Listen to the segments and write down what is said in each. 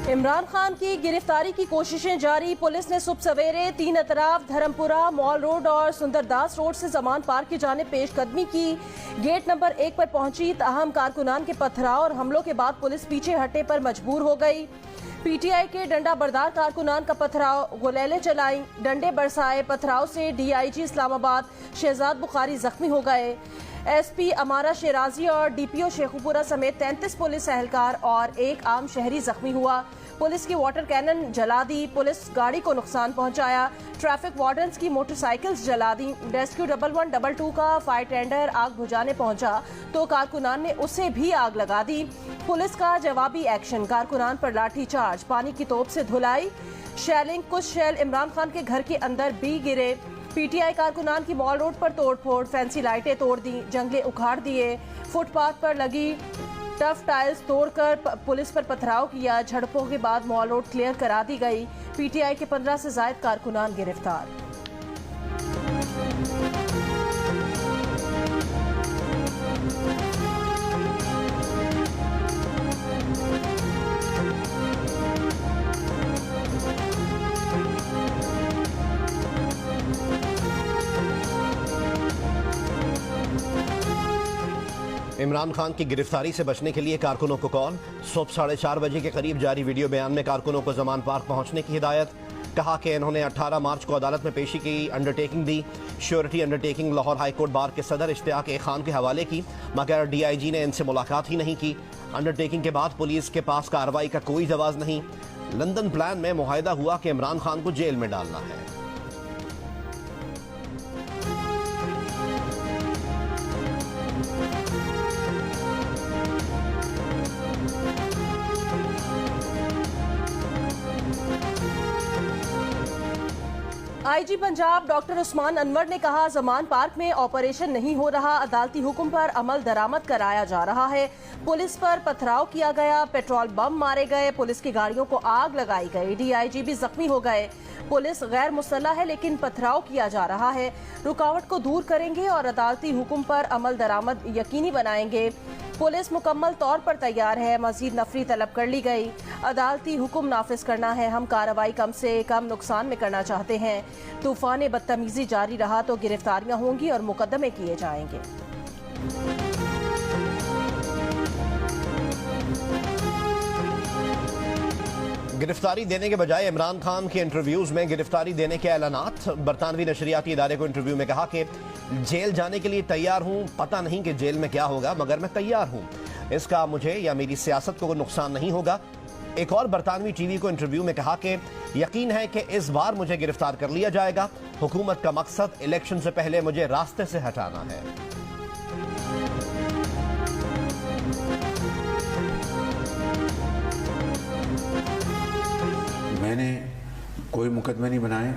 इमरान खान की गिरफ्तारी की कोशिशें जारी। पुलिस ने सुबह सवेरे 3 अतराफ धर्मपुरा, मॉल रोड और सुंदरदास रोड से जमान पार्क की जानिब पेशकदमी की। गेट नंबर 1 पर पहुंची, ताहम कारकुनान के पथराव और हमलों के बाद पुलिस पीछे हटने पर मजबूर हो गई। पीटीआई के डंडा बरदार कारकुनान का पथराव, गुलेलें चलाई, डंडे बरसाए। पथराव से डीआईजी इस्लामाबाद शहजाद बुखारी जख्मी हो गए। एसपी अमारा शेराजी और डीपीओ शेखुपुरा समेत 33 पुलिस एहलकार और एक आम शहरी जख्मी हुआ। पुलिस की वाटर कैनन जला दी, पुलिस गाड़ी को नुकसान पहुंचाया। ट्रैफिक वार्डन्स की मोटरसाइकिल्स जला दी। रेस्क्यू 1122 का फायर टेंडर आग बुझाने पहुंचा तो कारकुनान ने उसे भी आग लगा दी। पुलिस का जवाबी एक्शन, कारकुनान पर लाठी चार्ज, पानी की तोप से धुलाई, शेलिंग। कुछ शेल इमरान खान के घर के अंदर भी गिरे। पीटीआई कारकुनान की मॉल रोड पर तोड़फोड़, फैंसी लाइटें तोड़ दी, जंगले उखाड़ दिए। फुटपाथ पर लगी टफ टाइल्स तोड़कर पुलिस पर पथराव किया। झड़पों के बाद मॉल रोड क्लियर करा दी गई। पीटीआई के 15 से जायद कारकुनान गिरफ्तार। इमरान खान की गिरफ्तारी से बचने के लिए कारकुनों को कॉल। सुबह 4:30 बजे के करीब जारी वीडियो बयान में कारकुनों को जमान पार्क पहुंचने की हिदायत। कहा कि इन्होंने 18 मार्च को अदालत में पेशी की अंडरटेकिंग दी। Surety undertaking Lahore high court bar के सदर इश्तियाक ए खान के हवाले की, मगर डीआईजी ने इनसे मुलाकात ही नहीं की। अंडरटेकिंग के बाद पुलिस के पास कार्रवाई का कोई जवाब नहीं। लंदन प्लान में मुआहिदा हुआ कि इमरान खान को जेल में डालना है। आईजी पंजाब डॉक्टर उस्मान अनवर ने कहा, जमान पार्क में ऑपरेशन नहीं हो रहा, अदालती हुक्म पर अमल दरामद कराया जा रहा है। पुलिस पर पथराव किया गया, पेट्रोल बम मारे गए, पुलिस की गाड़ियों को आग लगाई गई, डीआईजी भी जख्मी हो गए। पुलिस गैर मुसल्लह है लेकिन पथराव किया जा रहा है। रुकावट को दूर करेंगे और अदालती हुक्म पर अमल दरामद यकीनी बनाएंगे। पुलिस मुकम्मल तौर पर तैयार है, मजीद नफरी तलब कर ली गई। अदालती हुक्म नाफिज करना है, हम कार्रवाई कम से कम नुकसान में करना चाहते हैं। तूफान बदतमीजी जारी रहा तो गिरफ्तारियां होंगी और मुकदमे किए जाएंगे। गिरफ्तारी देने के बजाय इमरान खान के इंटरव्यूज में गिरफ्तारी देने के ऐलानात। बरतानवी नशरियाती इदारे को इंटरव्यू में कहा कि जेल जाने के लिए तैयार हूं, पता नहीं कि जेल में क्या होगा मगर मैं तैयार हूं, इसका मुझे या मेरी सियासत को नुकसान नहीं होगा। एक और बरतानवी टीवी को इंटरव्यू में कहा कि यकीन है कि इस बार मुझे गिरफ्तार कर लिया जाएगा। हुकूमत का मकसद इलेक्शन से पहले मुझे रास्ते से हटाना है। मैंने कोई मुकदमे नहीं बनाए।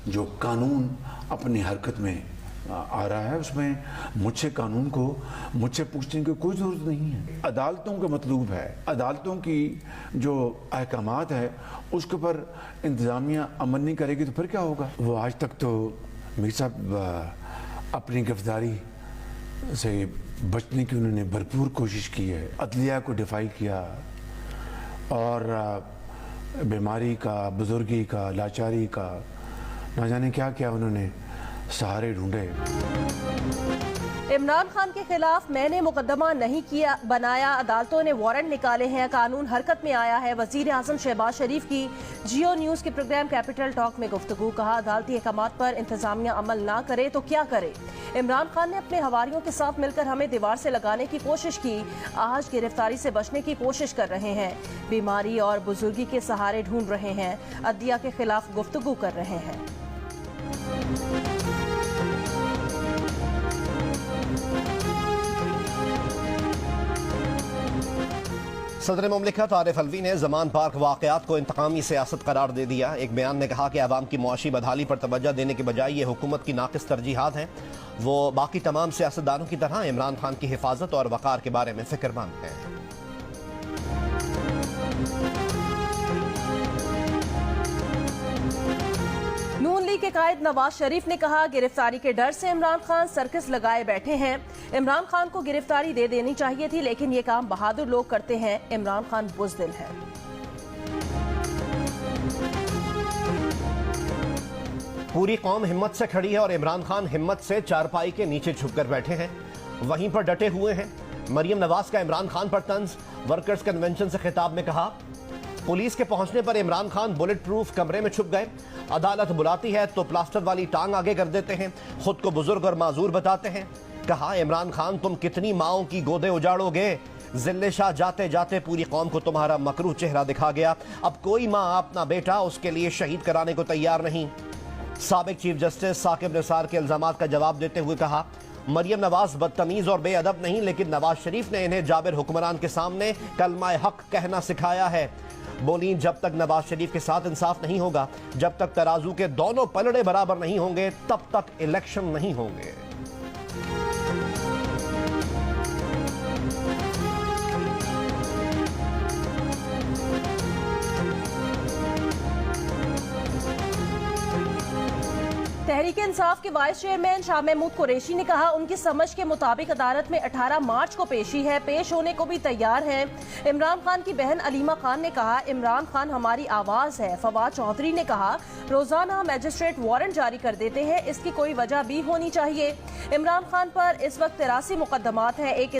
जो कानून अपनी हरकत में आ रहा है उसमें मुझसे पूछने की कोई जरूरत नहीं है। अदालतों का मतलूब है, अदालतों की जो अहकामात है उसके ऊपर इंतज़ामिया अमल नहीं करेगी तो फिर क्या होगा। वो आज तक तो मीर साहब अपनी गिरफ्तारी से बचने की उन्होंने भरपूर कोशिश की है। अदलिया को डिफाई किया और बीमारी का, बुजुर्गी का, लाचारी का, ना जाने क्या क्या उन्होंने सहारे ढूंढे। इमरान खान के खिलाफ मैंने मुकदमा नहीं किया बनाया, अदालतों ने वारंट निकाले हैं, कानून हरकत में आया है। वजीर आजम शहबाज शरीफ की जियो न्यूज के प्रोग्राम कैपिटल टॉक में गुफ्तगू। कहा, अदालती अहकामात पर इंतजामिया अमल ना करे तो क्या करे। इमरान खान ने अपने हवारियों के साथ मिलकर हमें दीवार से लगाने की कोशिश की, आज गिरफ्तारी से बचने की कोशिश कर रहे हैं। बीमारी और बुजुर्गी के सहारे ढूंढ रहे हैं, अदलिया के खिलाफ गुफ्तगू कर रहे हैं। सदर मुमलिकत आरिफ अलवी ने जमान पार्क वाकयात को इंतकामी सियासत करार दे दिया। एक बयान में कहा कि अवाम की मुआशी बदहाली पर तवज्जो देने के बजाय ये हुकूमत की नाकिस तरजीहात हैं। वो बाकी तमाम सियासतदानों की तरह इमरान खान की हिफाजत और वक़ार के बारे में फिक्रमंद हैं। नून लीग के कायद नवाज शरीफ ने कहा, गिरफ्तारी के डर से इमरान खान सर्कस लगाए बैठे हैं। इमरान खान को गिरफ्तारी दे देनी चाहिए थी लेकिन ये काम बहादुर लोग करते हैं। इमरान खान बुज़दिल है। पूरी कौम हिम्मत से खड़ी है और इमरान खान हिम्मत से चारपाई के नीचे छुपकर बैठे हैं, वहीं पर डटे हुए हैं। मरियम नवाज का इमरान खान पर तंज, वर्कर्स कन्वेंशन से खिताब में कहा, पुलिस के पहुंचने पर इमरान खान बुलेट प्रूफ कमरे में छुप गए। अदालत बुलाती है तो प्लास्टर वाली टांग आगे कर देते हैं, खुद को बुजुर्ग और माजूर बताते हैं। कहा, इमरान खान तुम कितनी माओं की गोदे उजाड़ोगे, जिल्ले शाह जाते जाते पूरी कौम को तुम्हारा मकरूह चेहरा दिखा गया। अब कोई माँ अपना बेटा उसके लिए शहीद कराने को तैयार नहीं। साबिक चीफ जस्टिस साकिब निसार के इल्जामात का जवाब देते हुए कहा, मरियम नवाज बदतमीज और बेअदब नहीं, लेकिन नवाज शरीफ ने इन्हें जाबिर हुक्मरान के सामने कलमा हक कहना सिखाया है। बोली, जब तक नवाज शरीफ के साथ इंसाफ नहीं होगा, जब तक तराजू के दोनों पलड़े बराबर नहीं होंगे, तब तक इलेक्शन नहीं होंगे। तहरीक-ए-इंसाफ के वाइस चेयरमैन शाह महमूद कुरैशी ने कहा, उनकी समझ के मुताबिक अदालत में 18 मार्च को पेशी है, पेश होने को भी तैयार हैं। इमरान खान की बहन अलीमा खान ने कहा, इमरान खान हमारी आवाज़ है। फवाद चौधरी ने कहा, रोजाना मैजिस्ट्रेट वारंट जारी कर देते हैं, इसकी कोई वजह भी होनी चाहिए। इमरान खान पर इस वक्त 83 मुकदमात हैं। एक